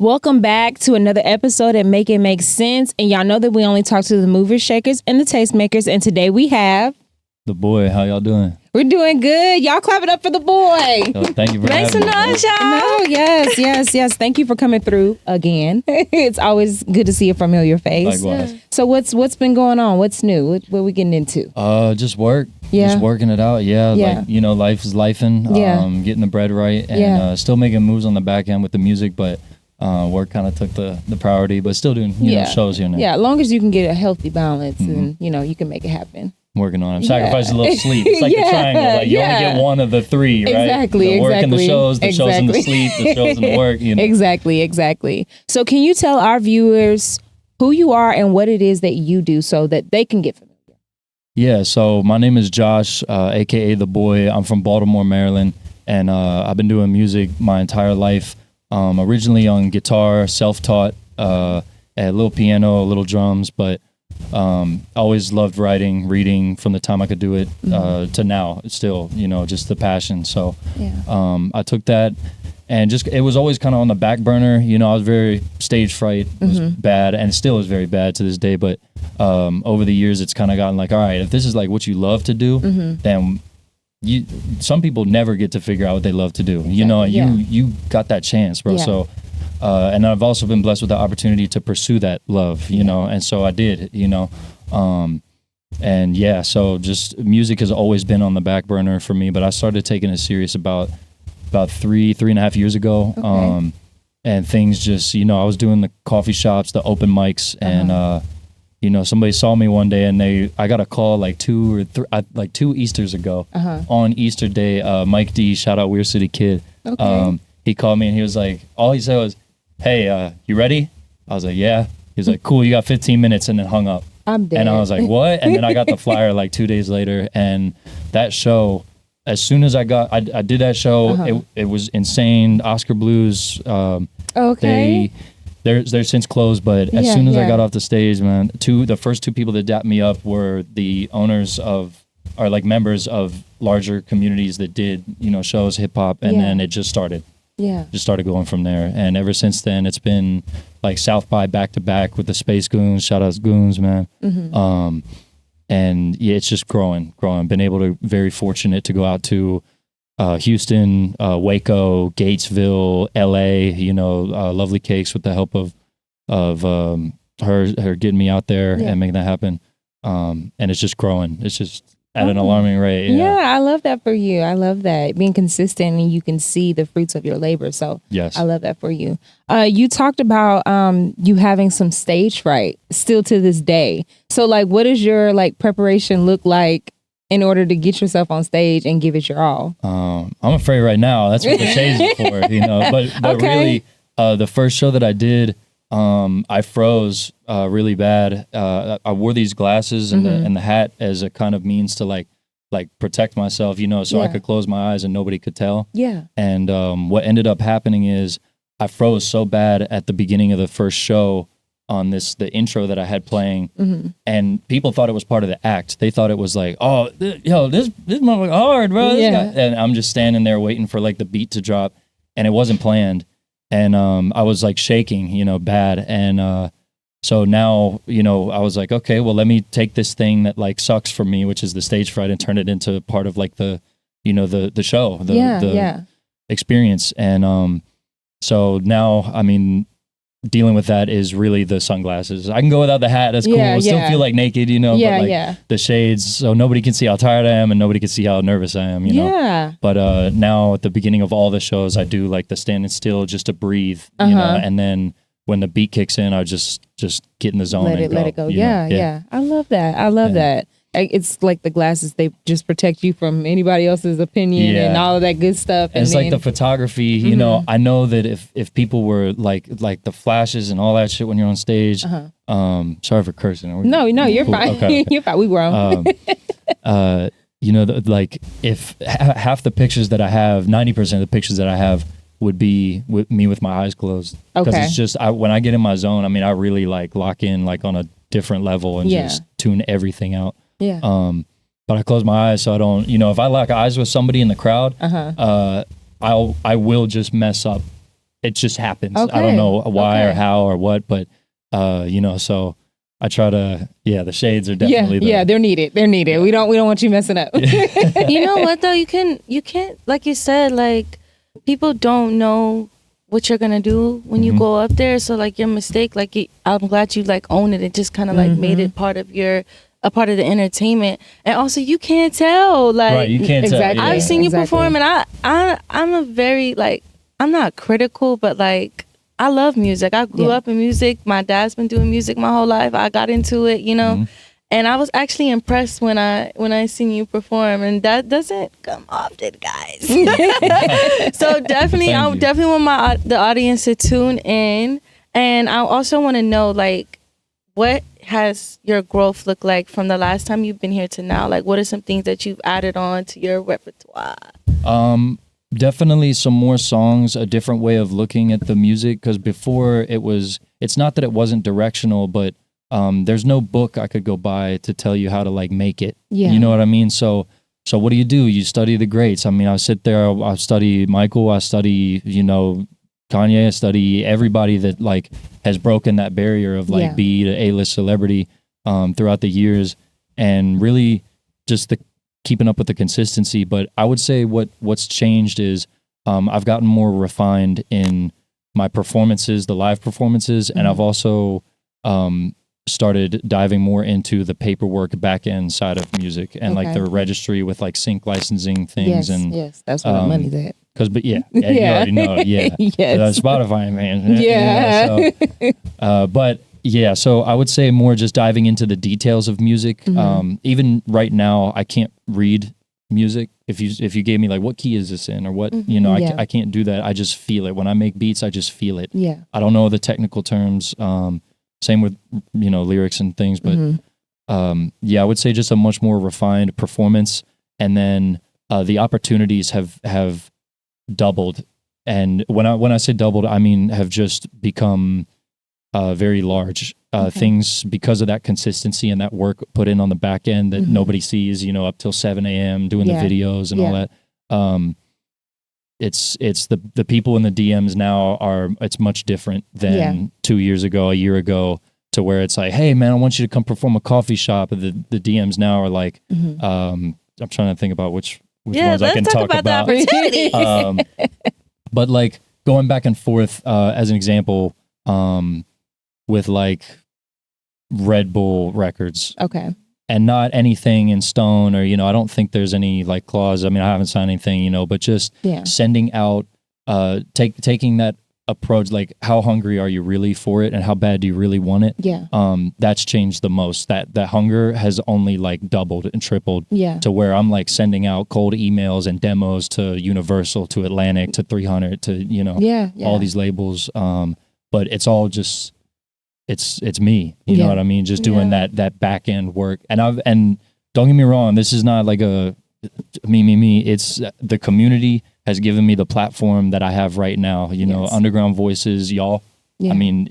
Welcome back to another episode at Make It Make Sense. And y'all know that we only talk to the movers, shakers, and the tastemakers. And today we have... The boy. How y'all doing? We're doing good. Y'all clap it up for the boy. Yo, thank you for Make some having me. noise, y'all. No, yes. Thank you for coming through again. It's always good to see a familiar face. Likewise. So what's been going on? What's new? What are we getting into? Just work. Yeah. Just working it out. Yeah. Yeah. Like, life is lifing. Yeah. Getting the bread right. And still making moves on the back end with the music, but work kind of took the priority, but still doing shows here and there. Yeah, as long as you can get a healthy balance and, you can make it happen. Working on it. Sacrifice a little sleep. It's like the triangle. Like you only get one of the three, right? Exactly. The work and the shows and the sleep, the shows and the work. Exactly. So can you tell our viewers who you are and what it is that you do so that they can get familiar? Yeah, so my name is Josh, aka The Boy. I'm from Baltimore, Maryland, and I've been doing music my entire life. Originally on guitar, self-taught, a little piano, a little drums, but always loved writing, reading from the time I could do it to now. It's still, just the passion. So I took that and it was always kind of on the back burner. I was very stage fright, was bad, and still is very bad to this day. But over the years, it's kind of gotten like, all right, if this is like what you love to do, then some people never get to figure out what they love to do. You got that chance, bro. So and I've also been blessed with the opportunity to pursue that love, and so I did, so just music has always been on the back burner for me, but I started taking it serious about 3.5 years ago. Okay. And things just, I was doing the coffee shops, the open mics, and somebody saw me one day and I got a call like 2 Easters ago on Easter Day. Mike D, shout out Weir City Kid. Okay. He called me and he was like, all he said was, "Hey, you ready?" I was like, "Yeah." He was like, "Cool, you got 15 minutes," and then hung up. I'm dead. And I was like, "What?" And then I got the flyer like 2 days later, and that show, as soon as I did that show, it was insane. Oscar Blues. Okay. They're since closed, but as soon as I got off the stage, man, the first two people that dapped me up were the owners or like members of larger communities that did, shows, hip hop, and then it just started. Yeah. Just started going from there. And ever since then, it's been like South by back to back with the Space Goons. Shout out Goons, man. And yeah, it's just growing. Been able to, very fortunate to go out to Houston, Waco, Gatesville, LA, Lovely Cakes with the help of her getting me out there and making that happen. And it's just growing. It's just at an alarming rate. Yeah, I love that for you. I love that. Being consistent and you can see the fruits of your labor. So yes. I love that for you. You talked about you having some stage fright still to this day. So like, what does your preparation look like in order to get yourself on stage and give it your all? I'm afraid right now. That's what the shades are for, But really, the first show that I did, I froze really bad. I wore these glasses and the hat as a kind of means to like protect myself, so I could close my eyes and nobody could tell. Yeah. And what ended up happening is I froze so bad at the beginning of the first show on the intro that I had playing, and people thought it was part of the act. They thought it was like, oh, this motherfucker hard, bro. Yeah. And I'm just standing there waiting for like the beat to drop, and it wasn't planned. And I was like shaking, bad. And so now, I was like, okay, well, let me take this thing that like sucks for me, which is the stage fright, and turn it into part of like the show, the experience. And so now, I mean, dealing with that is really the sunglasses. I can go without the hat. That's cool. I still feel like naked, but like the shades, so nobody can see how tired I am and nobody can see how nervous I am, Yeah. But now at the beginning of all the shows, I do like the standing still just to breathe, and then when the beat kicks in, I just get in the zone Let it go. Yeah. I love that. I love that. It's like the glasses, they just protect you from anybody else's opinion and all of that good stuff. And it's like the photography, I know that if people were like the flashes and all that shit when you're on stage, sorry for cursing. No, you're fine. Okay. You're fine. We grown. Like if half the pictures that I have, 90% of the pictures that I have would be with me with my eyes closed. Because it's just, when I get in my zone, I mean, I really like lock in like on a different level and just tune everything out. Yeah. But I close my eyes so I don't, if I lock eyes with somebody in the crowd, I will just mess up it just happens. I Okay. don't know why or Okay. how or what, but you know, so I try to. Yeah, the shades are Yeah, definitely there. yeah, they're needed. They're needed. We don't want you messing up. You know what though? You can't, like you said, like people don't know what you're gonna do when you go up there. So like your mistake, like I'm glad you like own it and just kind of like made it part of a part of the entertainment. And also you can't tell, like Right, you can't Exactly. tell. Yeah. I've seen you Exactly. perform, and I'm a very like, I'm not critical, but like I love music. I grew Yeah. up in music. My dad's been doing music my whole life. I got into it, you know. And I was actually impressed when I seen you perform, and that doesn't come often, guys. So definitely, Thank I you. definitely want the audience to tune in, and I also want to know like, what has your growth looked like from the last time you've been here to now? Like, what are some things that you've added on to your repertoire? Definitely some more songs, a different way of looking at the music, because before it's not that it wasn't directional, but there's no book I could go buy to tell you how to like make it. Yeah. You know what I mean? So what do? You study the greats. I mean, I sit there, I study Michael, I study, you know, Kanye, I study everybody that like has broken that barrier of like Yeah. B to A-list celebrity throughout the years, and really just the keeping up with the consistency. But I would say what's changed is I've gotten more refined in my performances, the live performances, and I've also started diving more into the paperwork back end side of music and like Okay. the registry with like sync licensing things yes, and yes, that's where the money's at. because you already know, yeah. Yes. Spotify, man. Yeah. So, but yeah, so I would say more just diving into the details of music. Even right now, I can't read music. If you gave me like, what key is this in, or what, you know, Yeah. I can't do that. I just feel it when I make beats. I just feel it. Yeah. I don't know the technical terms. Same with, you know, lyrics and things, but yeah, I would say just a much more refined performance, and then the opportunities have doubled. And when I say doubled, I mean have just become very large. Things because of that consistency and that work put in on the back end that nobody sees, you know, up till 7 a.m. doing Yeah. the videos and all Yeah. that. It's the people in the DMs now it's much different than 2 years ago, a year ago, to where it's like, hey man, I want you to come perform a coffee shop. The DMs now are like, I'm trying to think about which Yeah, ones I let's can talk talk about about. the opportunity. But like going back and forth, as an example, with like Red Bull Records, Okay. and not anything in stone, or, you know, I don't think there's any like clause. I mean, I haven't signed anything, you know, but just Yeah. sending out, taking that approach, like how hungry are you really for it, and how bad do you really want it? Yeah. That's changed the most. That hunger has only like doubled and tripled. Yeah. To where I'm like sending out cold emails and demos to Universal, to Atlantic, to 300, to, you know, Yeah. all these labels. But it's all just, it's me, you know Yeah. what I mean? Just doing Yeah. that back end work. And don't get me wrong, this is not like a me. It's the community has given me the platform that I have right now. You know, Yes. Underground Voices, y'all. Yeah. I mean,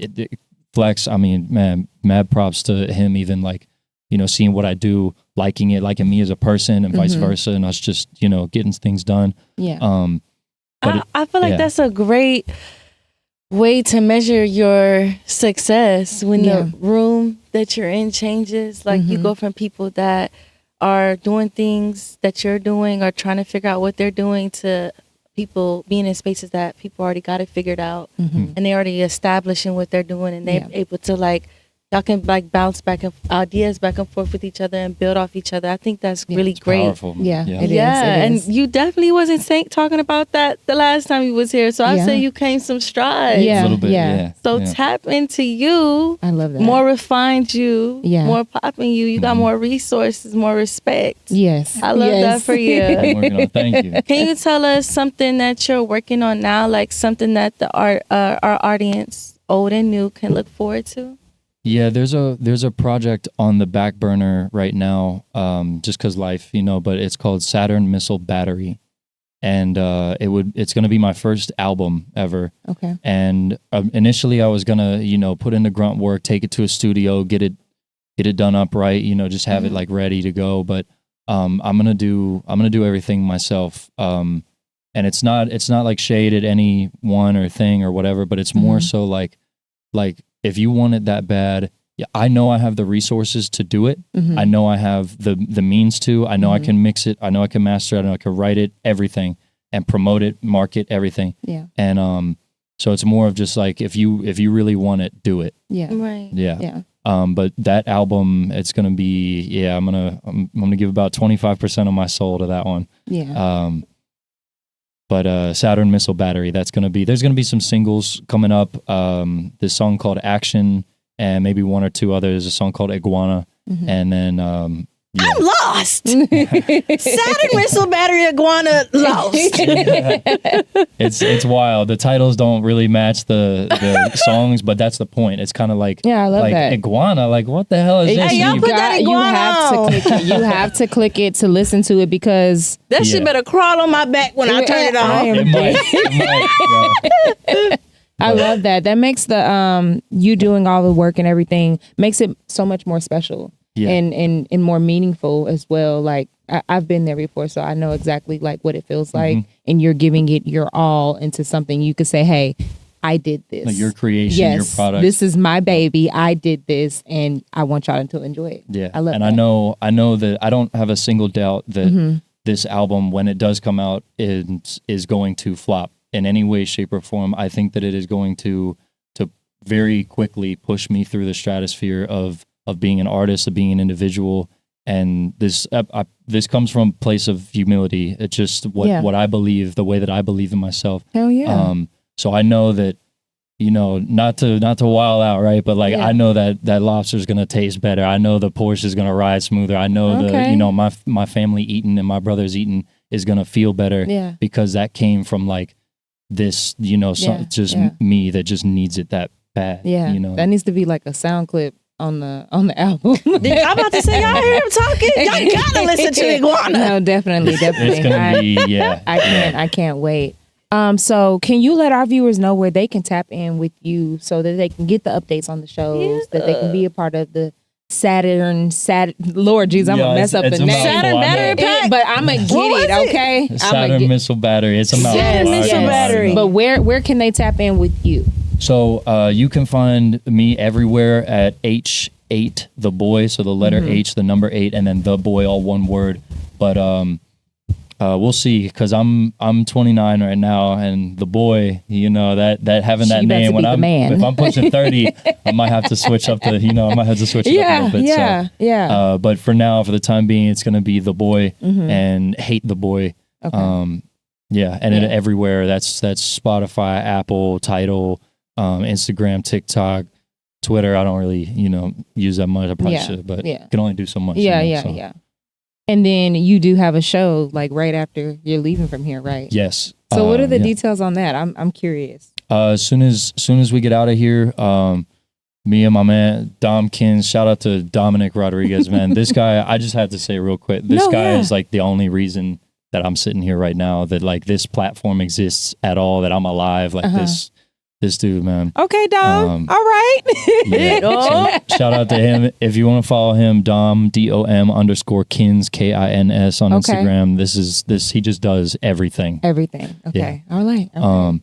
Flex. I mean, man, mad props to him. Even like, you know, seeing what I do, liking it, liking me as a person, and vice versa, and us just, you know, getting things done. Yeah. But I feel like yeah. that's a great way to measure your success when Yeah. the room that you're in changes. Like you go from people that are doing things that you're doing or trying to figure out what they're doing to people being in spaces that people already got it figured out and they already establishing what they're doing, and they're Yeah. able to like, y'all can like bounce back and ideas back and forth with each other and build off each other. I think that's really great. Powerful. Man. Yeah, Yeah. it is. Yeah, and is. you definitely wasn't talking about that the last time you was here. So I'd Yeah. say you came some strides. Yeah. A little bit. Yeah. So yeah. tap into you, I love that. more refined you, Yeah. more popping you. You got more resources, more respect. Yes. I love that Yes. for you. I'm working on. Thank you. Can you tell us something that you're working on now, like something that the our audience, old and new, can look forward to? Yeah, there's a project on the back burner right now, just cause life, you know. But it's called Saturn Missile Battery, and it's gonna be my first album ever. Okay. And initially, I was gonna, you know, put in the grunt work, take it to a studio, get it done upright, you know, just have it like ready to go. But I'm gonna do everything myself. and it's not like shade at any one or thing or whatever, but it's more so like if you want it that bad, yeah, I know I have the resources to do it. I know I have the means to. I know I can mix it. I know I can master it. I know I can write it, everything, and promote it, market everything. Yeah. And so it's more of just like if you really want it, do it. Yeah. Right. Yeah. Yeah. But that album, it's gonna be I'm gonna give about 25% of my soul to that one. Yeah. But Saturn Missile Battery, there's gonna be some singles coming up. This song called Action, and maybe one or two others. A song called Iguana, and then yeah. I'm lost. Saturn Missile Battery Iguana lost. It's wild. The titles don't really match the songs, but that's the point. It's kind of like I love like that. Iguana. Like what the hell is this? Hey, y'all You- put that you iguana have on. to click it. You have to click it to listen to it because That shit Yeah. better crawl on my back when I turn it I on. am it might. Yeah. I love that. That makes the you doing all the work and everything makes it so much more special Yeah. and more meaningful as well. Like I've been there before, so I know exactly like what it feels like, and you're giving it your all into something. You could say, "Hey, I did this. Like your creation, yes, your product. This is my baby. I did this, and I want y'all to enjoy it." Yeah, I love and that. I know that I don't have a single doubt that this album, when it does come out, is going to flop in any way, shape, or form. I think that it is going to very quickly push me through the stratosphere of being an artist, of being an individual, and this comes from a place of humility. It's just what I believe, the way that I believe in myself. Hell yeah. So I know that, not to wild out, right? But like, I know that lobster is going to taste better. I know the Porsche is going to ride smoother. I know Okay. my family eating and my brother's eating is going to feel better because that came from like this, me that just needs it that bad. Yeah, that needs to be like a sound clip on the album. I'm about to say, y'all hear him talking? Y'all gotta listen to Iguana. No, definitely. It's going to be, yeah. I can't wait. So can you let our viewers know where they can tap in with you so that they can get the updates on the shows, that they can be a part of the Saturn, Lord jeez, I'm Yeah, gonna mess up it's the a name. mouthful, I know. Yeah, but I'm gonna get What it, was it? okay? Saturn Missile Battery. It's a mouthful. Saturn I Missile know, I Battery. know. But where can they tap in with you? So you can find me everywhere at H8 the boy. So the letter H, the number 8, and then the boy, all one word. But we'll see, because I'm 29 right now, and the boy, that having that You better name be the man. if I'm pushing 30, I might have to switch up I might have to switch it up a little bit. So, but for now, for the time being, it's gonna be the boy and hate the boy. Okay. Yeah, and it everywhere. That's Spotify, Apple, Tidal, Instagram, TikTok, Twitter. I don't really, use that much. I probably should, but can only do so much. Yeah. And then you do have a show like right after you're leaving from here, right? Yes. So what are the yeah. details on that? I'm curious. As soon as we get out of here, me and my man Dom Kins, shout out to Dominic Rodriguez, man. This guy, I just had to say real quick, this guy is like the only reason that I'm sitting here right now, that like this platform exists at all, that I'm alive. Like this dude, man. Okay, Dom. All right. Yeah. So shout out to him. If you want to follow him, Dom DOM_Kins KINS on Okay. Instagram. This he just does everything. Everything. Okay. All right.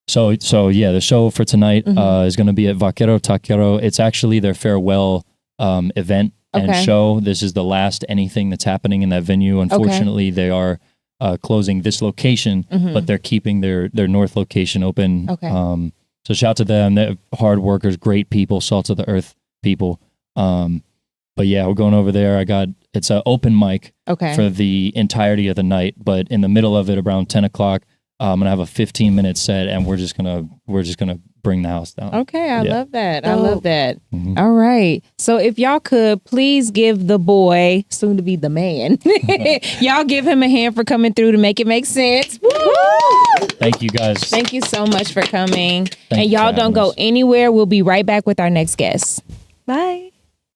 So yeah, the show for tonight is going to be at Vaquero Taquero. It's actually their farewell event and show. This is the last anything that's happening in that venue. Unfortunately, they are closing this location, but they're keeping their North location open. Okay. So shout out to them. They're hard workers, great people, salt of the earth people. But yeah, we're going over there. It's an open mic for the entirety of the night, but in the middle of it, around 10 o'clock, I'm gonna have a 15-minute set, and we're just gonna bring the house down. Okay, I Yeah. love that. I love that. Mhm. All right. So if y'all could please give the boy, soon to be the man, y'all give him a hand for coming through to make it make sense. Woo! Thank you guys. Thank you so much for coming. Thank And you y'all for don't having go us. anywhere. We'll be right back with our next guest. Bye.